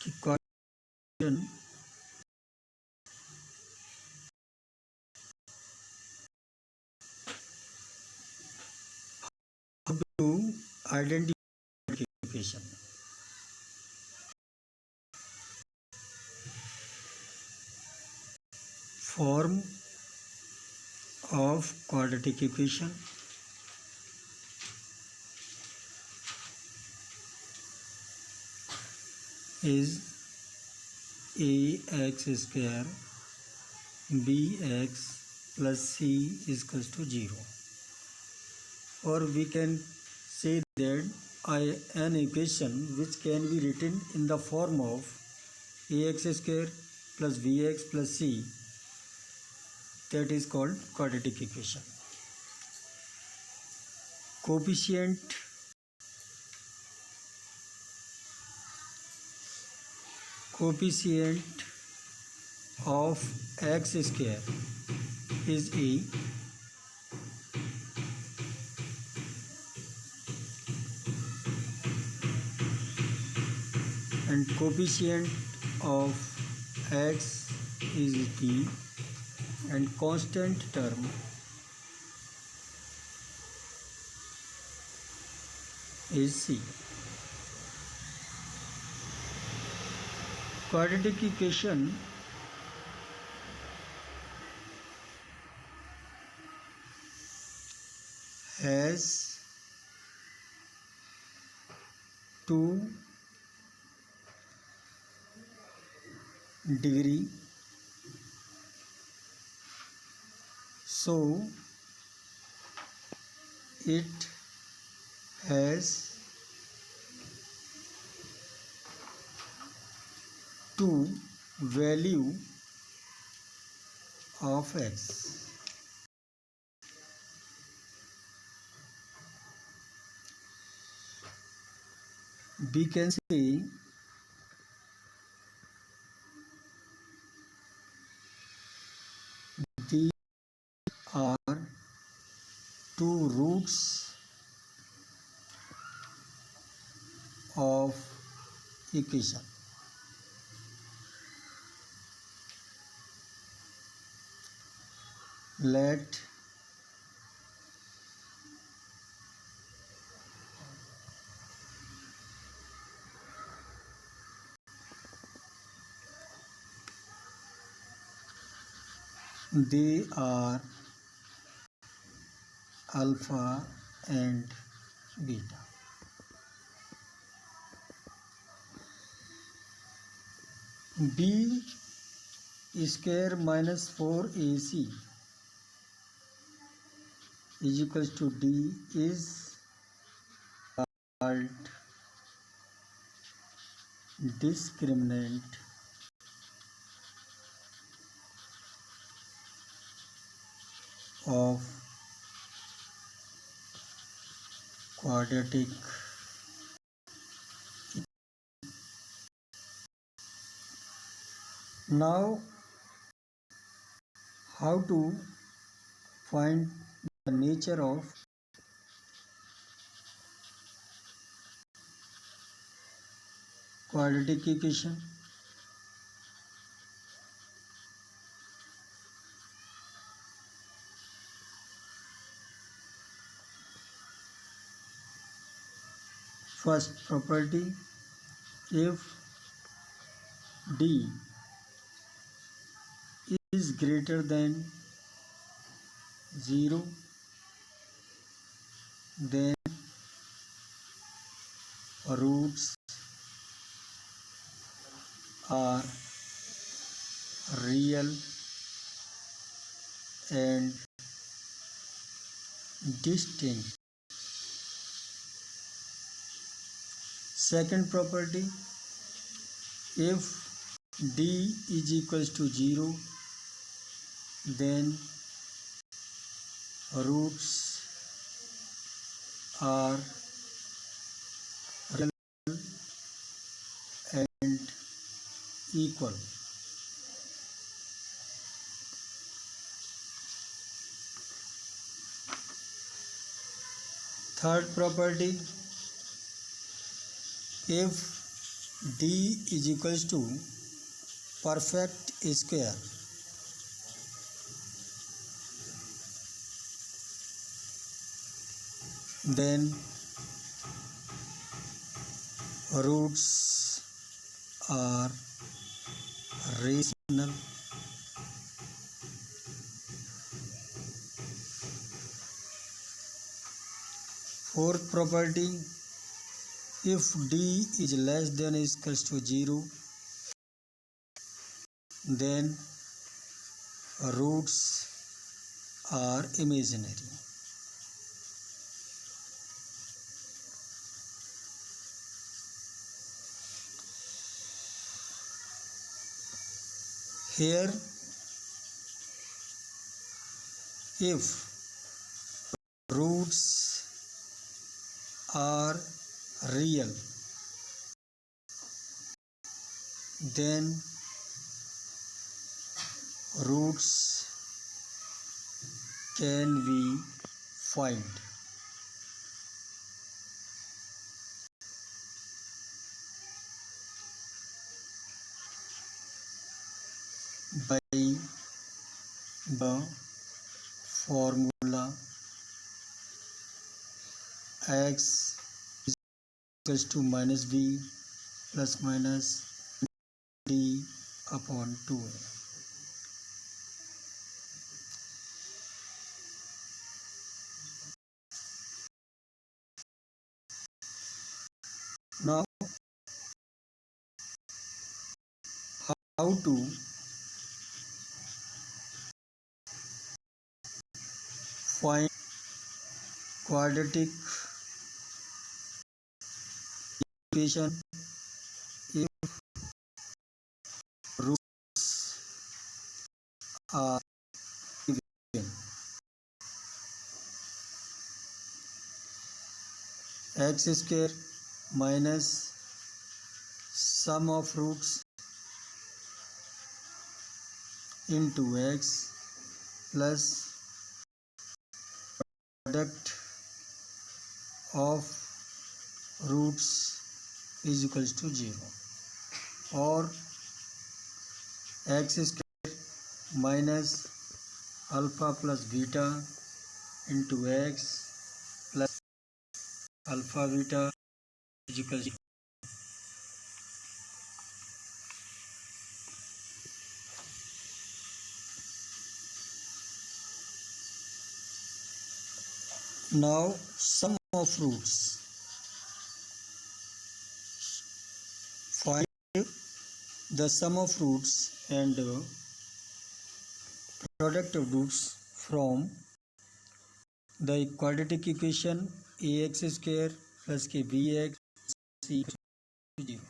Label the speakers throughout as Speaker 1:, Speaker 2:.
Speaker 1: कि question to identification. Form of quadratic equation is ax square bx plus c is equals to 0. Or we can say that an equation which can be written in the form of ax square plus bx plus c, that is called quadratic equation. Coefficient of x square is a, and coefficient of x is b, and constant term is c. Quadratic equation has two degree, so it has two value of x. We can say these are two roots of equation. Let they are alpha and beta. B square minus 4ac is equals to d is called discriminant of quadratic. Now, how to find the nature of quadratic equation? First property, if d is greater than 0, then roots are real and distinct. Second property, if d is equals to 0, then roots are real and equal. Third property, if D is equals to perfect square. Then roots are rational. Fourth property, if D is less than or equals to 0, then roots are imaginary. Here, if roots are real, then roots can be found by the formula x is equals to minus b plus minus d upon 2a. Now, how to find quadratic equation if roots are given? X square minus sum of roots into x plus product of roots is equals to 0, or x square minus alpha plus beta into x plus alpha beta is equals to 0. Now, sum of roots. Find the sum of roots and product of roots from the quadratic equation ax square plus bx equals to 0.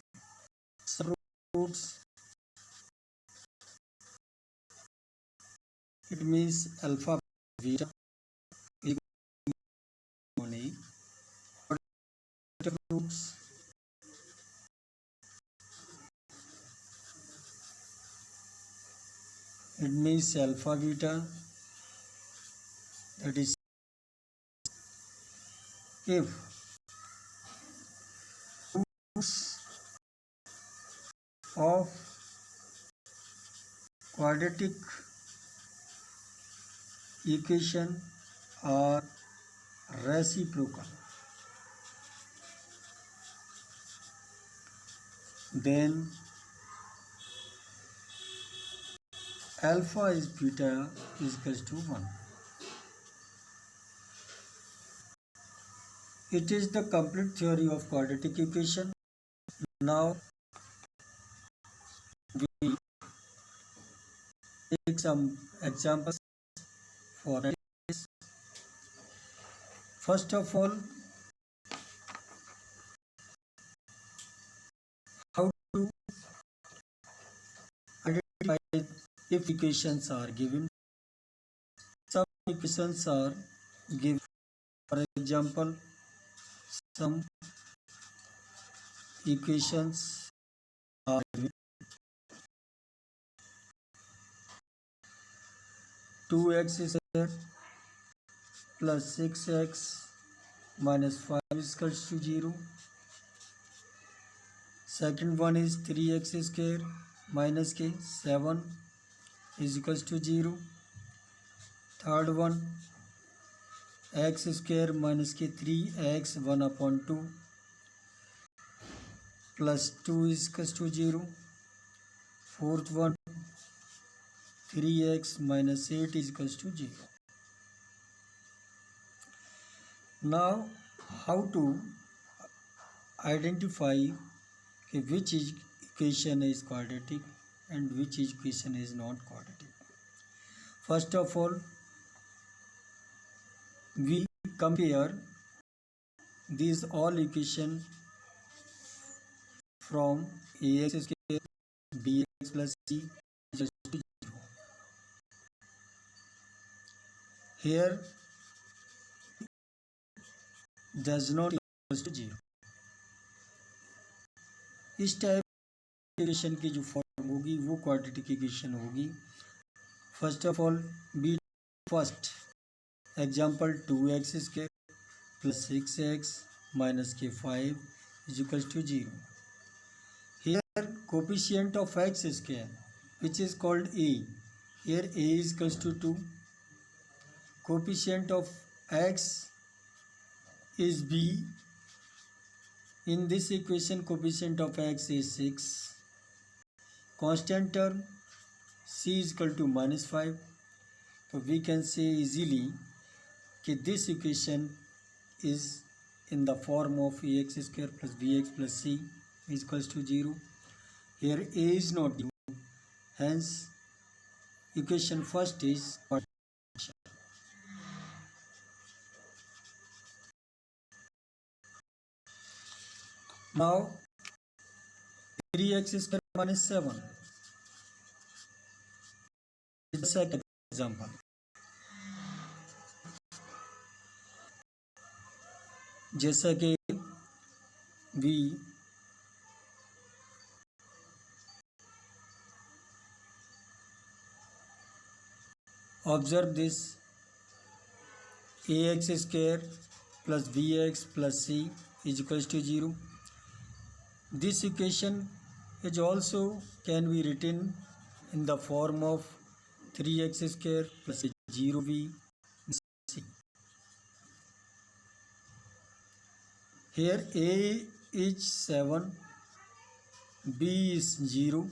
Speaker 1: Sum roots, it means alpha beta equal to 1a. Product of roots, it means alpha beta, that is if roots of quadratic equation are reciprocal, then alpha is beta is equals to 1. It is the complete theory of quadratic equation. Now we take some examples for this. First of all, how to identify if equations are given. Some equations are given. For example, some equations are given. 2x square plus 6x minus 5 is equals to 0. Second one is 3x square minus k 7 is equals to 0. Third one, x square minus k 3x 1 upon 2 plus 2 is equals to 0. Fourth one, 3x minus 8 is equals to 0. Now, how to identify which equation is quadratic and which equation is not quadratic? First of all, we compare these all equations from ax square bx plus c is equal to 0. Here does not equals to 0. इस type equation की जो form होगी वो quadratic equation होगी. First of all B first example 2x square plus 6x minus k 5 is equals to 0. Here coefficient of x square which is called a. Here a is equals to 2. Coefficient of x is b. In this equation coefficient of x is 6. Constant term c is equal to minus 5. So we can say easily that this equation is in the form of ax square plus bx plus c is equals to 0. Here a is not given, hence equation first is quadratic. Now 3x square minus 7 is the second example. जैसा कि we observe this ax square plus bx plus c is equals to 0. This equation is also can be written in the form of 3x square plus 0b c. Here a is 7, b is 0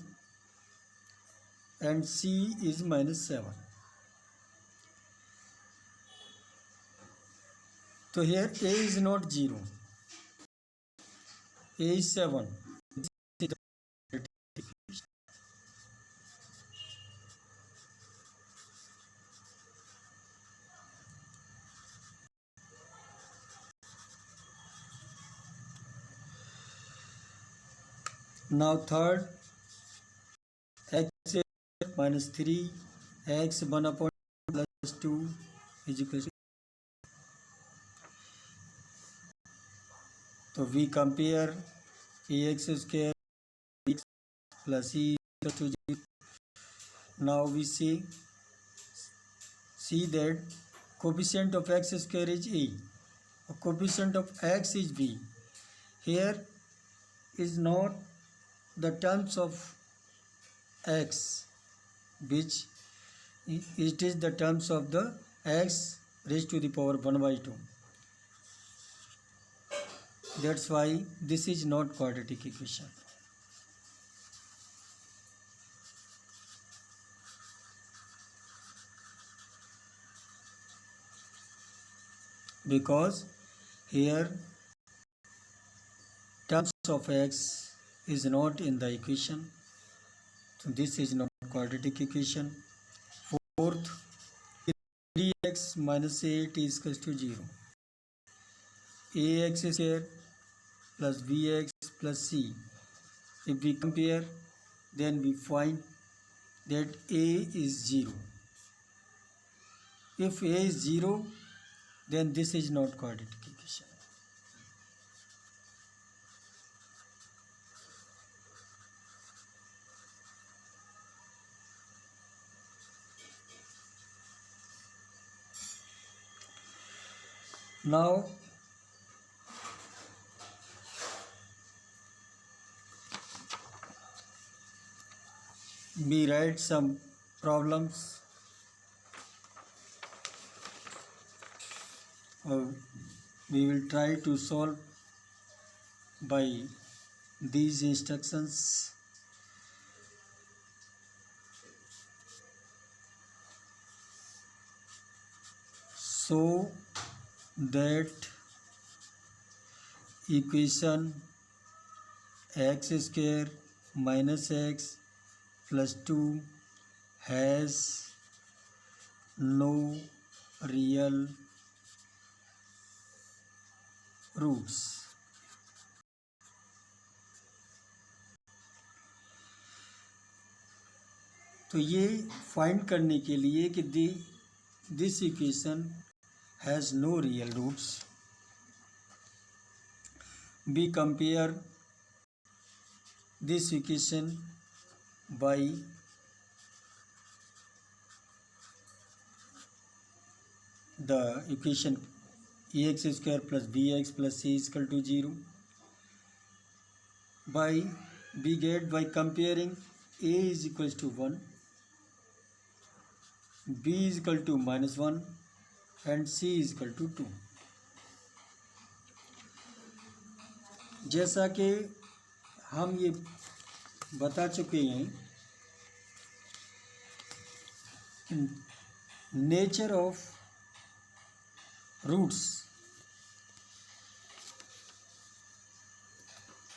Speaker 1: and c is minus 7. So here a is not 0, a is 7. Now third, x minus 3 x 1 upon plus 2 is equal to. So we compare ax square plus c equal to 0. Now we see that coefficient of x square is a, coefficient of x is b. Here is not the terms of x, which it is the terms of the x raised to the power 1 by 2. That's why this is not quadratic equation. Because here terms of x is not in the equation, so this is not quadratic equation. Fourth, 3x minus 8 is equal to 0. ax square plus bx plus c. If we compare, then we find that a is 0. If a is 0, then this is not quadratic equation. Now we write some problems. We will try to solve by these instructions. So that equation x square minus x plus 2 has no real roots. तो ये find करने के लिए कि this equation has no real roots, we compare this equation by the equation ax square plus bx plus c is equal to 0. We get by comparing a is equal to 1, b is equal to minus 1 and c is equal to 2. जैसा कि हम ये बता चुके हैं, nature of roots,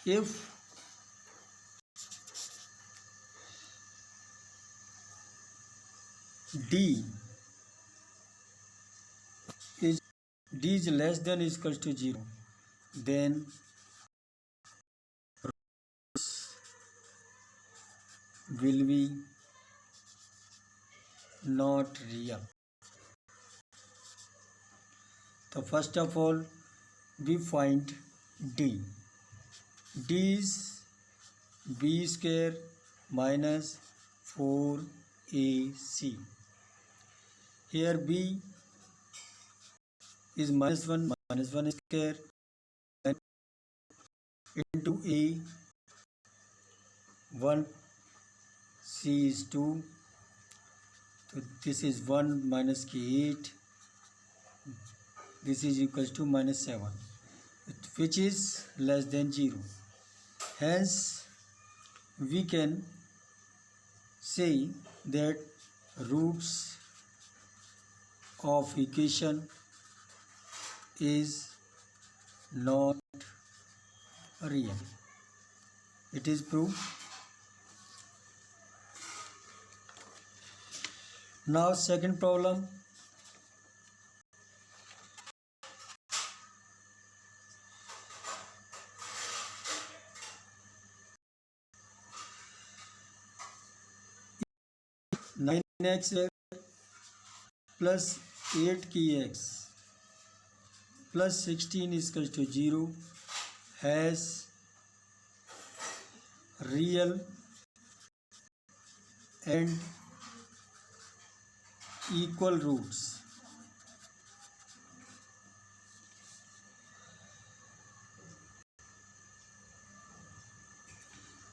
Speaker 1: if d is less than or equal to 0, then will be not real. So first of all we find d. D is b square minus 4ac. Here b is minus 1 square into a, 1, c is 2, so this is 1 minus k 8, this is equals to minus 7, which is less than 0. Hence we can say that roots of equation is not real. It is proved. Now second problem. Nine x plus 8kx plus 16 is equal to 0 has real and equal roots.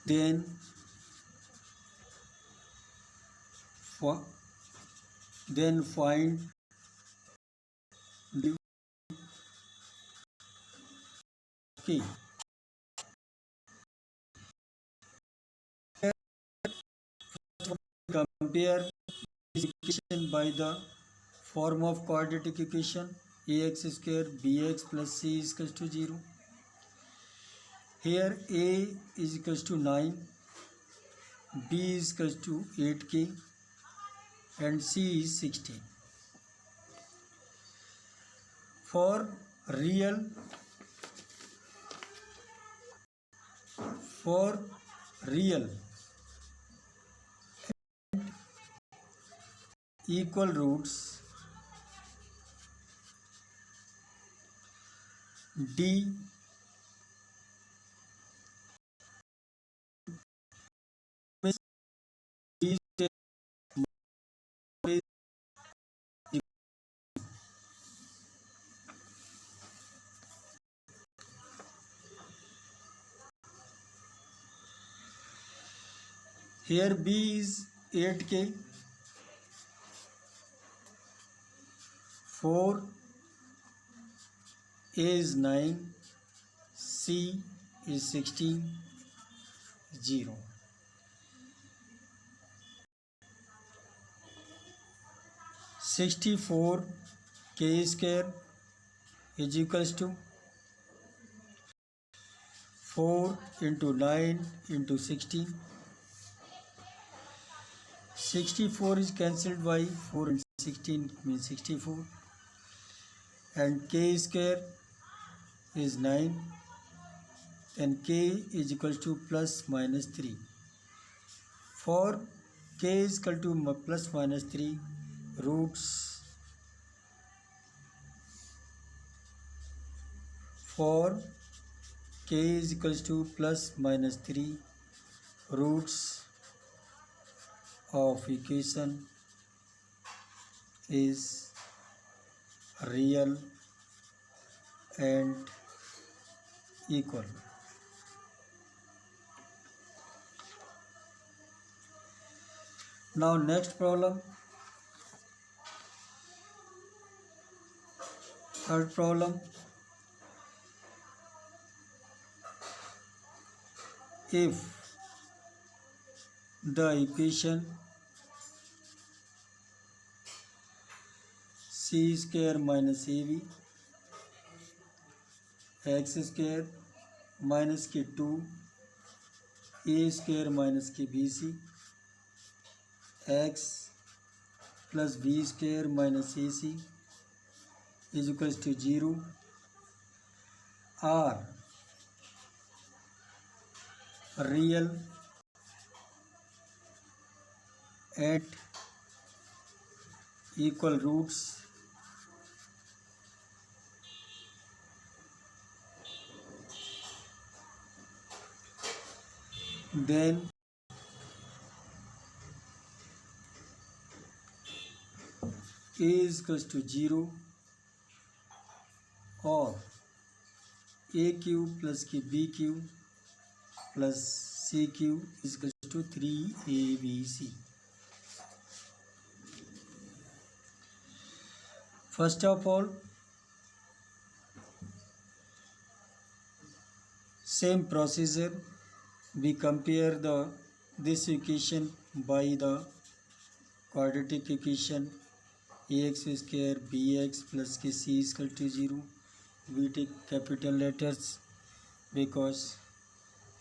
Speaker 1: Then find the key. Compare this equation by the form of quadratic equation ax square bx plus c is equal to 0. Here a is equal to 9, b is equal to 8k and c is 16. For real equal roots, d Here b is 8k, 4, a is 9, c is 16, 0. 64 k square is equals to 4 into 9 into 16. 64 is cancelled by 4 and 16 means 64, and k square is 9, and k is equals to plus minus 3. For k is equal to plus minus 3, roots for k is equals to plus minus 3, roots of equation is real and equal. Now next problem, third problem. If the equation c square minus ab x square minus k2 a square minus kbc x plus b square minus ac is equals to 0, are real at equal roots, then a is equals to 0, or a cube plus b cube plus c cube is equals to 3abc. First of all, same procedure, we compare this equation by the quadratic equation ax square bx plus c is equal to 0. We take capital letters because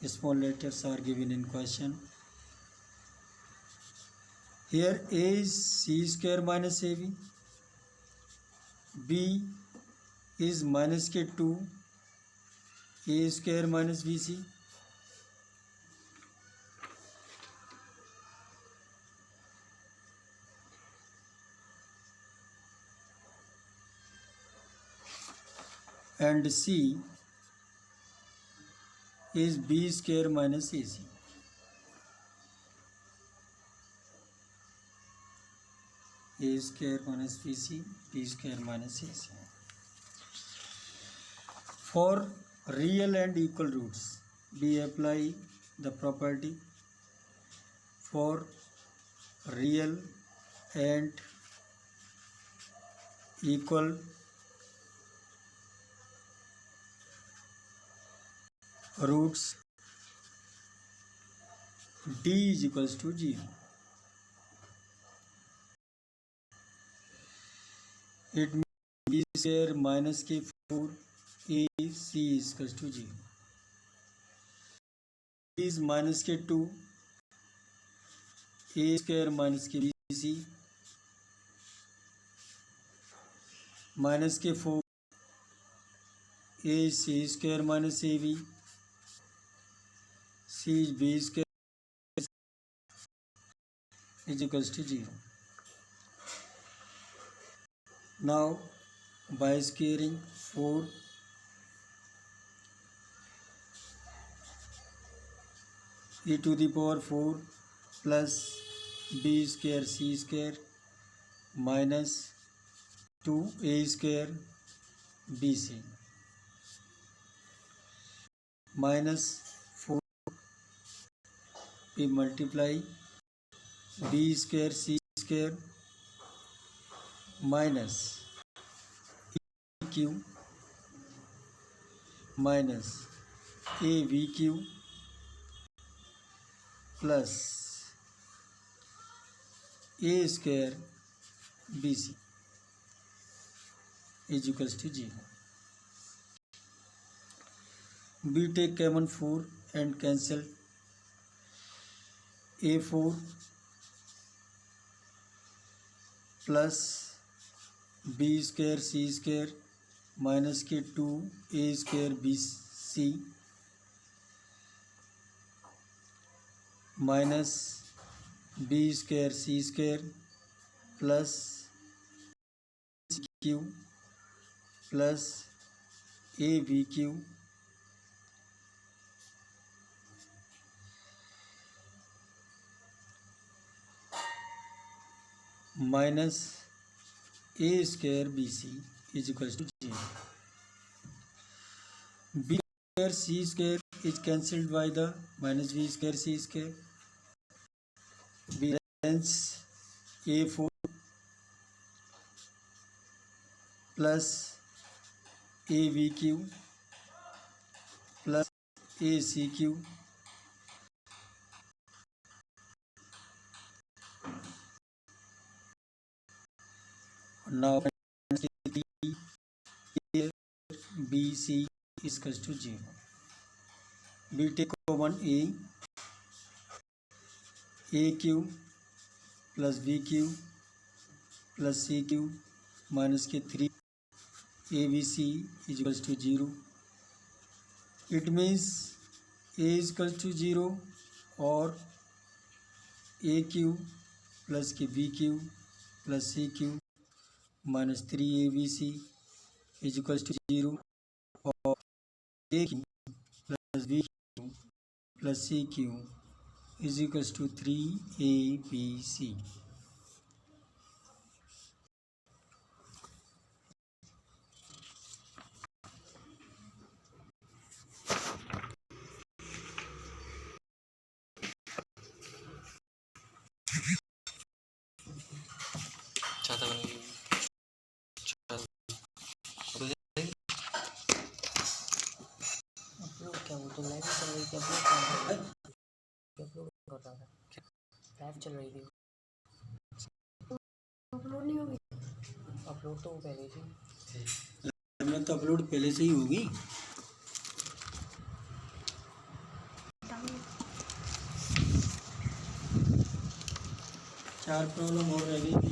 Speaker 1: small letters are given in question. Here a is c square minus ab, b is minus k2 a square minus bc, and c is b square minus ac. A square minus bc, b square minus ac. For real and equal roots, we apply the property for real and equal roots, d is equals to 0. It means b square minus k4 a c is equals to 0. B is minus k2 a square minus kbc minus k4 a c square minus ab, c is b square is equals to 0. Now by squaring 4 e to the power 4 plus b square c square minus 2a square bc minus 4 we multiply b square c square minus q minus avq plus a square bc is equals to 0. We take common 4 and cancel a4 plus b square c square minus के 2 a square bc minus b square c square plus q plus avq minus a square bc is equals to 0. b square c square is cancelled by the minus b square c square. We balance a4 plus avq plus acq now bc is equals to 0. We take common aq plus bq plus cq minus के 3 abc is equals to 0. It means a is equals to 0 or aq plus के bq plus cq minus 3 abc is equals to 0 or aq plus bq plus cq is equals to 3 abc.
Speaker 2: Live चल रही थी, upload नहीं होगी। Upload तो पहले से
Speaker 1: मैं तो अपलोड पहले से ही होगी। चार प्रॉब्लम और रह गई थी।